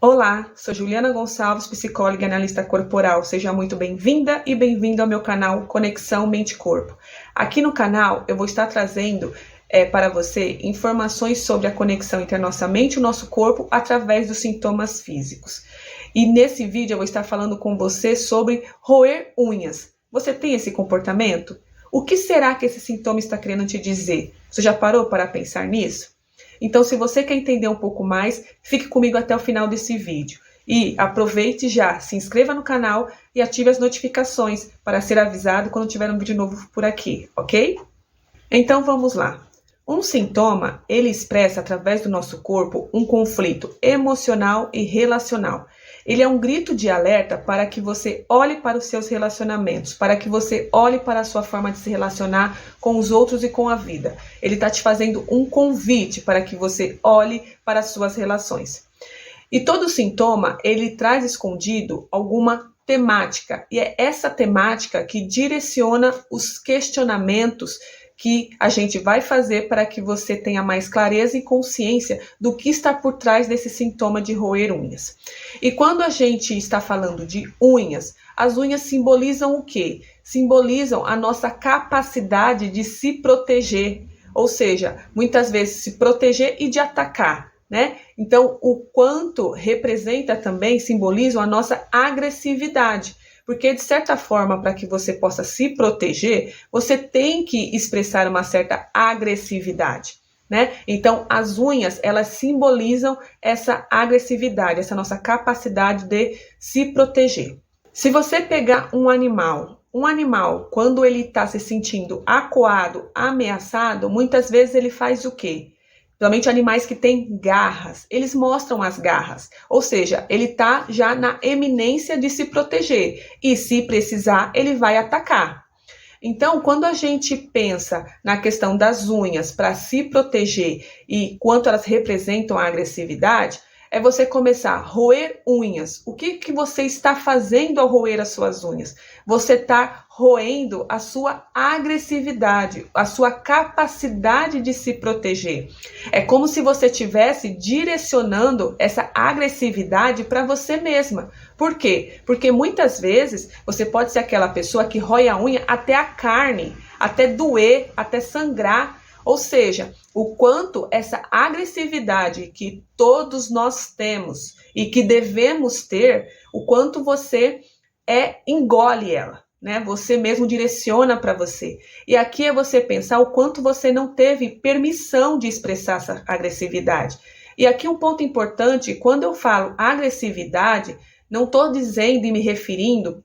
Olá, sou Juliana Gonçalves, psicóloga e analista corporal. Seja muito bem-vinda e bem-vindo ao meu canal Conexão Mente-Corpo. Aqui no canal eu vou estar trazendo para você informações sobre a conexão entre a nossa mente e o nosso corpo através dos sintomas físicos. E nesse vídeo eu vou estar falando com você sobre roer unhas. Você tem esse comportamento? O que será que esse sintoma está querendo te dizer? Você já parou para pensar nisso? Então, se você quer entender um pouco mais, fique comigo até o final desse vídeo. E aproveite já, se inscreva no canal e ative as notificações para ser avisado quando tiver um vídeo novo por aqui, ok? Então, vamos lá. Um sintoma, ele expressa através do nosso corpo um conflito emocional e relacional. Ele é um grito de alerta para que você olhe para os seus relacionamentos, para que você olhe para a sua forma de se relacionar com os outros e com a vida. Ele está te fazendo um convite para que você olhe para as suas relações. E todo sintoma, ele traz escondido alguma temática. E é essa temática que direciona os questionamentos que a gente vai fazer para que você tenha mais clareza e consciência do que está por trás desse sintoma de roer unhas. E quando a gente está falando de unhas, as unhas simbolizam o quê? Simbolizam a nossa capacidade de se proteger, ou seja, muitas vezes se proteger e de atacar, né? Então, o quanto representa também, simbolizam a nossa agressividade. Porque, de certa forma, para que você possa se proteger, você tem que expressar uma certa agressividade, né? Então, as unhas, elas simbolizam essa agressividade, essa nossa capacidade de se proteger. Se você pegar um animal, quando ele está se sentindo acuado, ameaçado, muitas vezes ele faz o quê? Principalmente animais que têm garras, eles mostram as garras, ou seja, ele está já na eminência de se proteger e se precisar ele vai atacar. Então, quando a gente pensa na questão das unhas para se proteger e quanto elas representam a agressividade, é você começar a roer unhas. O que você está fazendo ao roer as suas unhas? Você está roendo a sua agressividade, a sua capacidade de se proteger. É como se você estivesse direcionando essa agressividade para você mesma. Por quê? Porque muitas vezes você pode ser aquela pessoa que rói a unha até a carne, até doer, até sangrar. Ou seja, o quanto essa agressividade que todos nós temos e que devemos ter, o quanto você engole ela, né? Você mesmo direciona para você. E aqui é você pensar o quanto você não teve permissão de expressar essa agressividade. E aqui um ponto importante, quando eu falo agressividade, não estou dizendo e me referindo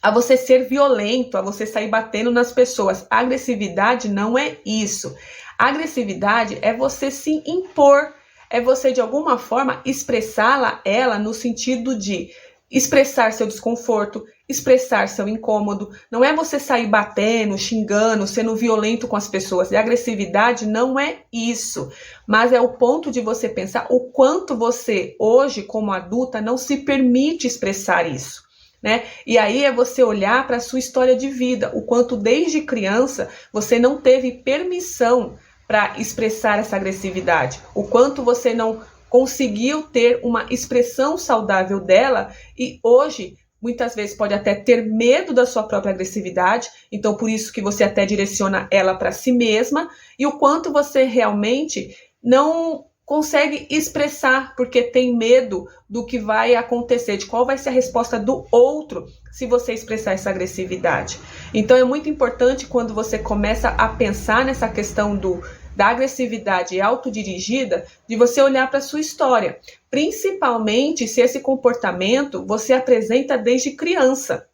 a você ser violento, a você sair batendo nas pessoas. A agressividade não é isso. A agressividade é você se impor, é você de alguma forma expressá-la ela no sentido de expressar seu desconforto, expressar seu incômodo. Não é você sair batendo, xingando, sendo violento com as pessoas. E a agressividade não é isso, mas é o ponto de você pensar o quanto você hoje como adulta não se permite expressar isso. Né? E aí é você olhar para a sua história de vida, o quanto desde criança você não teve permissão para expressar essa agressividade, o quanto você não conseguiu ter uma expressão saudável dela e hoje muitas vezes pode até ter medo da sua própria agressividade, então por isso que você até direciona ela para si mesma e o quanto você realmente não consegue expressar, porque tem medo do que vai acontecer, de qual vai ser a resposta do outro se você expressar essa agressividade. Então é muito importante quando você começa a pensar nessa questão da agressividade autodirigida, de você olhar para a sua história, principalmente se esse comportamento você apresenta desde criança.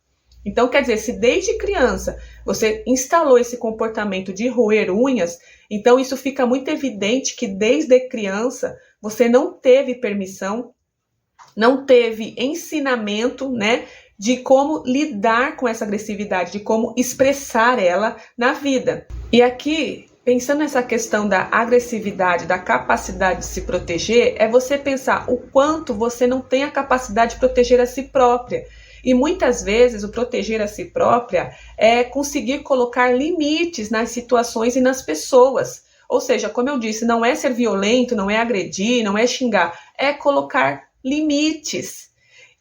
Então, quer dizer, se desde criança você instalou esse comportamento de roer unhas, então isso fica muito evidente que desde criança você não teve permissão, não teve ensinamento, né, de como lidar com essa agressividade, de como expressar ela na vida. E aqui, pensando nessa questão da agressividade, da capacidade de se proteger, é você pensar o quanto você não tem a capacidade de proteger a si própria. E muitas vezes o proteger a si própria é conseguir colocar limites nas situações e nas pessoas. Ou seja, como eu disse, não é ser violento, não é agredir, não é xingar, é colocar limites.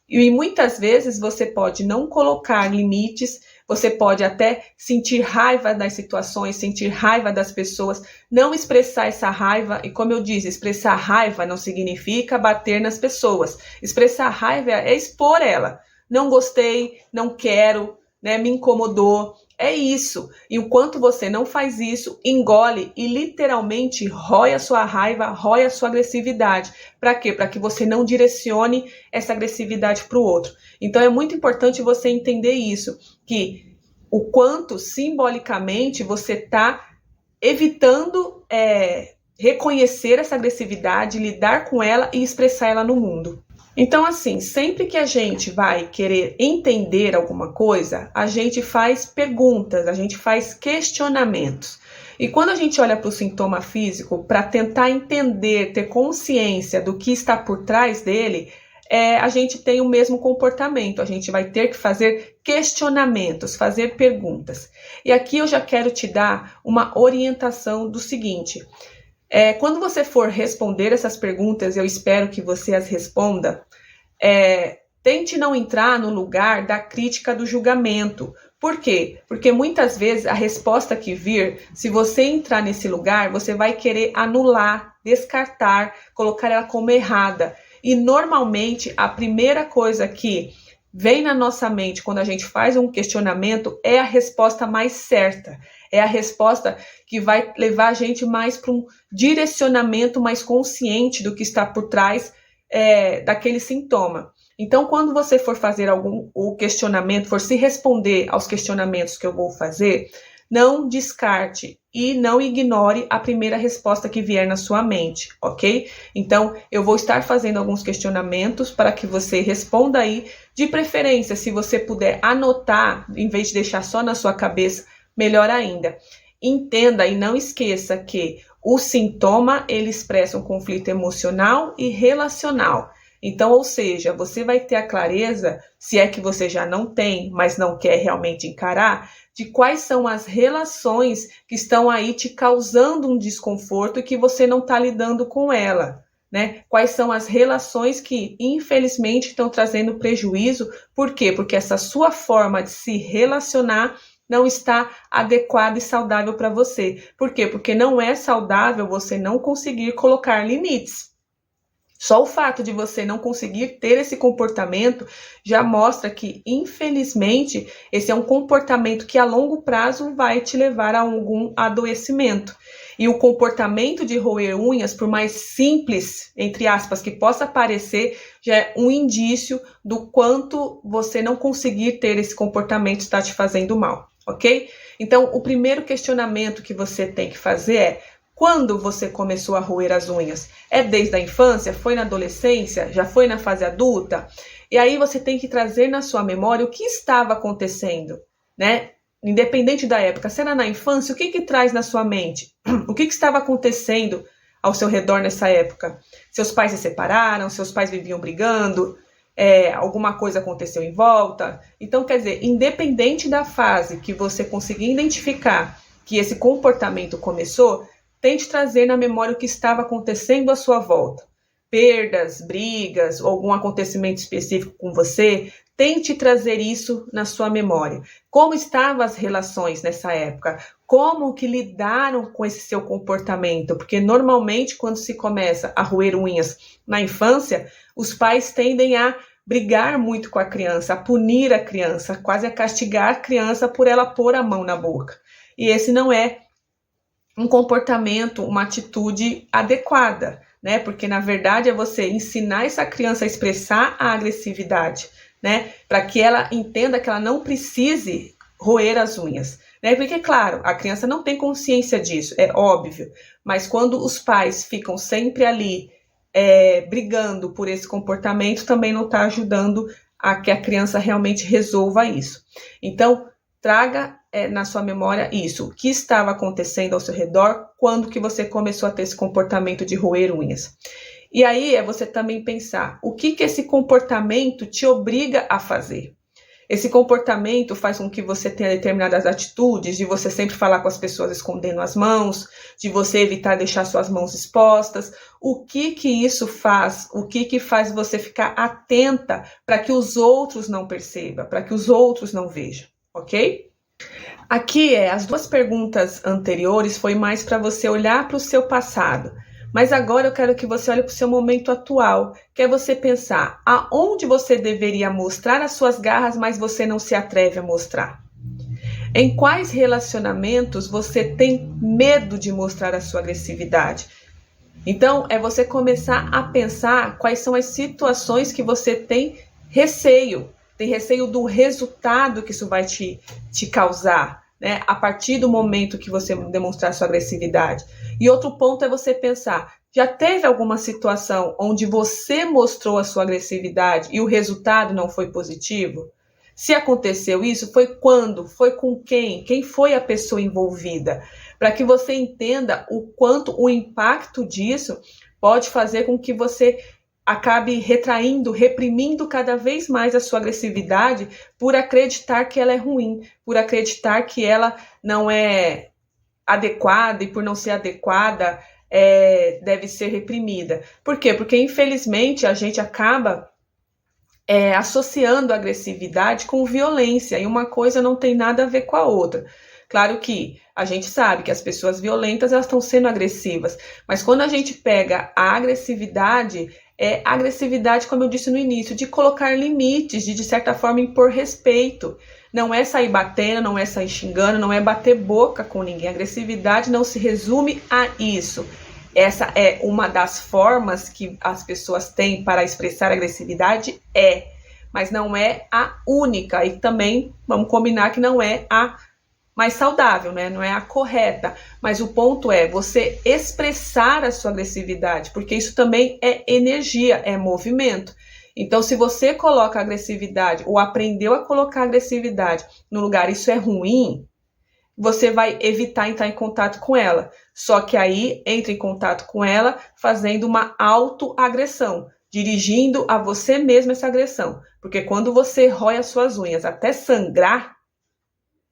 E muitas vezes você pode não colocar limites, você pode até sentir raiva das situações, sentir raiva das pessoas, não expressar essa raiva. E como eu disse, expressar raiva não significa bater nas pessoas. Expressar raiva é expor ela. Não gostei, não quero, né, me incomodou. É isso. E enquanto você não faz isso, engole e literalmente rói a sua raiva, rói a sua agressividade. Para quê? Para que você não direcione essa agressividade para o outro. Então é muito importante você entender isso, que o quanto simbolicamente você está evitando reconhecer essa agressividade, lidar com ela e expressar ela no mundo. Então, assim, sempre que a gente vai querer entender alguma coisa, a gente faz perguntas, a gente faz questionamentos. E quando a gente olha para o sintoma físico, para tentar entender, ter consciência do que está por trás dele, a gente tem o mesmo comportamento. A gente vai ter que fazer questionamentos, fazer perguntas. E aqui eu já quero te dar uma orientação do seguinte. Quando você for responder essas perguntas, eu espero que você as responda, tente não entrar no lugar da crítica, do julgamento. Por quê? Porque muitas vezes a resposta que vir, se você entrar nesse lugar, você vai querer anular, descartar, colocar ela como errada. E normalmente a primeira coisa que vem na nossa mente quando a gente faz um questionamento é a resposta mais certa. É a resposta que vai levar a gente mais para um direcionamento mais consciente do que está por trás daquele sintoma. Então, quando você for fazer o questionamento, for se responder aos questionamentos que eu vou fazer, não descarte e não ignore a primeira resposta que vier na sua mente, ok? Então, eu vou estar fazendo alguns questionamentos para que você responda aí, de preferência, se você puder anotar, em vez de deixar só na sua cabeça, melhor ainda. Entenda e não esqueça que o sintoma, ele expressa um conflito emocional e relacional. Então, ou seja, você vai ter a clareza, se é que você já não tem, mas não quer realmente encarar, de quais são as relações que estão aí te causando um desconforto e que você não está lidando com ela, né? Quais são as relações que, infelizmente, estão trazendo prejuízo. Por quê? Porque essa sua forma de se relacionar não está adequada e saudável para você. Por quê? Porque não é saudável você não conseguir colocar limites. Só o fato de você não conseguir ter esse comportamento já mostra que, infelizmente, esse é um comportamento que a longo prazo vai te levar a algum adoecimento. E o comportamento de roer unhas, por mais simples, entre aspas, que possa parecer, já é um indício do quanto você não conseguir ter esse comportamento está te fazendo mal, ok? Então, o primeiro questionamento que você tem que fazer é: quando você começou a roer as unhas? É desde a infância? Foi na adolescência? Já foi na fase adulta? E aí você tem que trazer na sua memória o que estava acontecendo, né? Independente da época, se era na infância, o que traz na sua mente? O que estava acontecendo ao seu redor nessa época? Seus pais se separaram? Seus pais viviam brigando? Alguma coisa aconteceu em volta? Então, quer dizer, independente da fase que você conseguir identificar que esse comportamento começou, tente trazer na memória o que estava acontecendo à sua volta. Perdas, brigas, algum acontecimento específico com você, tente trazer isso na sua memória. Como estavam as relações nessa época? Como que lidaram com esse seu comportamento? Porque normalmente quando se começa a roer unhas na infância, os pais tendem a brigar muito com a criança, a punir a criança, quase a castigar a criança por ela pôr a mão na boca. E esse não é um comportamento, uma atitude adequada, né? Porque na verdade é você ensinar essa criança a expressar a agressividade, né? Para que ela entenda que ela não precise roer as unhas, né? Porque, claro, a criança não tem consciência disso, é óbvio, mas quando os pais ficam sempre ali brigando por esse comportamento, também não está ajudando a que a criança realmente resolva isso. Então, traga na sua memória isso, o que estava acontecendo ao seu redor, quando que você começou a ter esse comportamento de roer unhas. E aí é você também pensar, o que esse comportamento te obriga a fazer? Esse comportamento faz com que você tenha determinadas atitudes, de você sempre falar com as pessoas escondendo as mãos, de você evitar deixar suas mãos expostas. O que isso faz? O que faz você ficar atenta para que os outros não percebam, para que os outros não vejam, ok? Aqui as duas perguntas anteriores foi mais para você olhar para o seu passado. Mas agora eu quero que você olhe para o seu momento atual, que é você pensar aonde você deveria mostrar as suas garras, mas você não se atreve a mostrar. Em quais relacionamentos você tem medo de mostrar a sua agressividade? Então, é você começar a pensar quais são as situações que você tem receio do resultado que isso vai te causar, né? A partir do momento que você demonstrar sua agressividade. E outro ponto é você pensar, já teve alguma situação onde você mostrou a sua agressividade e o resultado não foi positivo? Se aconteceu isso, foi quando? Foi com quem? Quem foi a pessoa envolvida? Para que você entenda o quanto o impacto disso pode fazer com que você acabe retraindo, reprimindo cada vez mais a sua agressividade por acreditar que ela é ruim, por acreditar que ela não é adequada e por não ser adequada deve ser reprimida. Por quê? Porque infelizmente a gente acaba associando a agressividade com violência e uma coisa não tem nada a ver com a outra. Claro que a gente sabe que as pessoas violentas elas estão sendo agressivas, mas quando a gente pega a agressividade, como eu disse no início, de colocar limites, de certa forma impor respeito. Não é sair batendo, não é sair xingando, não é bater boca com ninguém. A agressividade não se resume a isso. Essa é uma das formas que as pessoas têm para expressar agressividade, mas não é a única. E também vamos combinar que não é a mais saudável, né? Não é a correta. Mas o ponto é você expressar a sua agressividade, porque isso também é energia, é movimento. Então, se você coloca agressividade ou aprendeu a colocar agressividade no lugar, isso é ruim, você vai evitar entrar em contato com ela. Só que aí entra em contato com ela fazendo uma autoagressão, dirigindo a você mesmo essa agressão. Porque quando você rói as suas unhas até sangrar,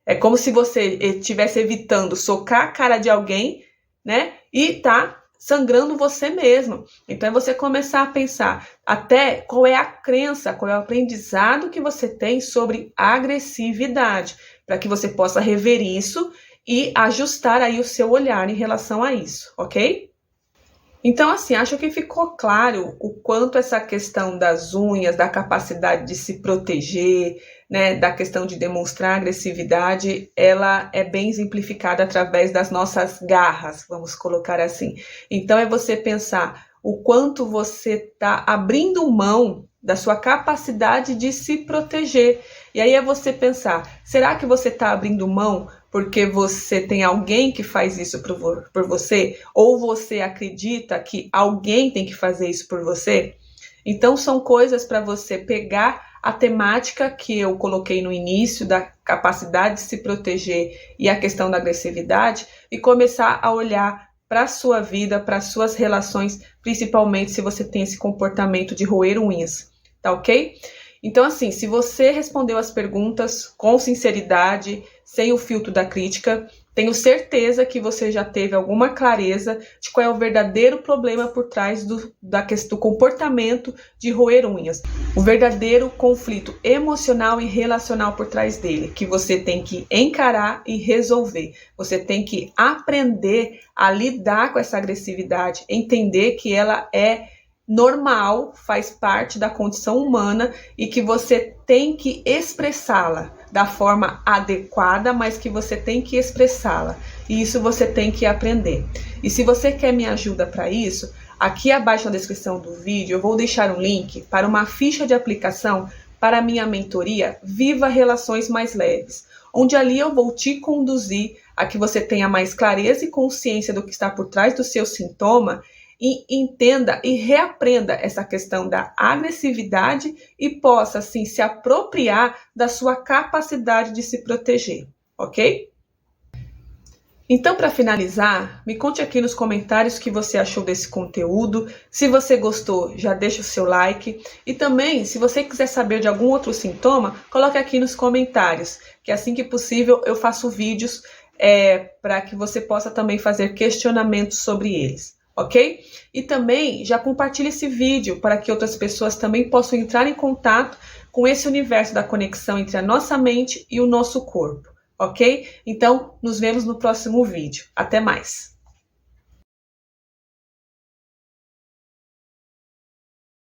é como se você estivesse evitando socar a cara de alguém, né? E tá sangrando você mesmo. Então é você começar a pensar até qual é a crença, qual é o aprendizado que você tem sobre agressividade, para que você possa rever isso e ajustar aí o seu olhar em relação a isso, ok? Então, assim, acho que ficou claro o quanto essa questão das unhas, da capacidade de se proteger, né, da questão de demonstrar agressividade, ela é bem exemplificada através das nossas garras, vamos colocar assim. Então, é você pensar o quanto você está abrindo mão da sua capacidade de se proteger. E aí é você pensar, será que você está abrindo mão porque você tem alguém que faz isso por você? Ou você acredita que alguém tem que fazer isso por você? Então são coisas para você pegar a temática que eu coloquei no início, da capacidade de se proteger e a questão da agressividade, e começar a olhar para a sua vida, para as suas relações, principalmente se você tem esse comportamento de roer unhas, tá ok? Então, assim, se você respondeu as perguntas com sinceridade, sem o filtro da crítica, tenho certeza que você já teve alguma clareza de qual é o verdadeiro problema por trás do comportamento de roer unhas. O verdadeiro conflito emocional e relacional por trás dele, que você tem que encarar e resolver. Você tem que aprender a lidar com essa agressividade, entender que ela é normal, faz parte da condição humana e que você tem que expressá-la da forma adequada, mas que você tem que expressá-la. E isso você tem que aprender. E se você quer minha ajuda para isso, aqui abaixo na descrição do vídeo eu vou deixar um link para uma ficha de aplicação para a minha mentoria Viva Relações Mais Leves, onde ali eu vou te conduzir a que você tenha mais clareza e consciência do que está por trás do seu sintoma e entenda e reaprenda essa questão da agressividade e possa, assim, se apropriar da sua capacidade de se proteger, ok? Então, para finalizar, me conte aqui nos comentários o que você achou desse conteúdo. Se você gostou, já deixa o seu like. E também, se você quiser saber de algum outro sintoma, coloque aqui nos comentários, que assim que possível eu faço vídeos para que você possa também fazer questionamentos sobre eles, ok? E também já compartilhe esse vídeo para que outras pessoas também possam entrar em contato com esse universo da conexão entre a nossa mente e o nosso corpo. Ok? Então, nos vemos no próximo vídeo. Até mais!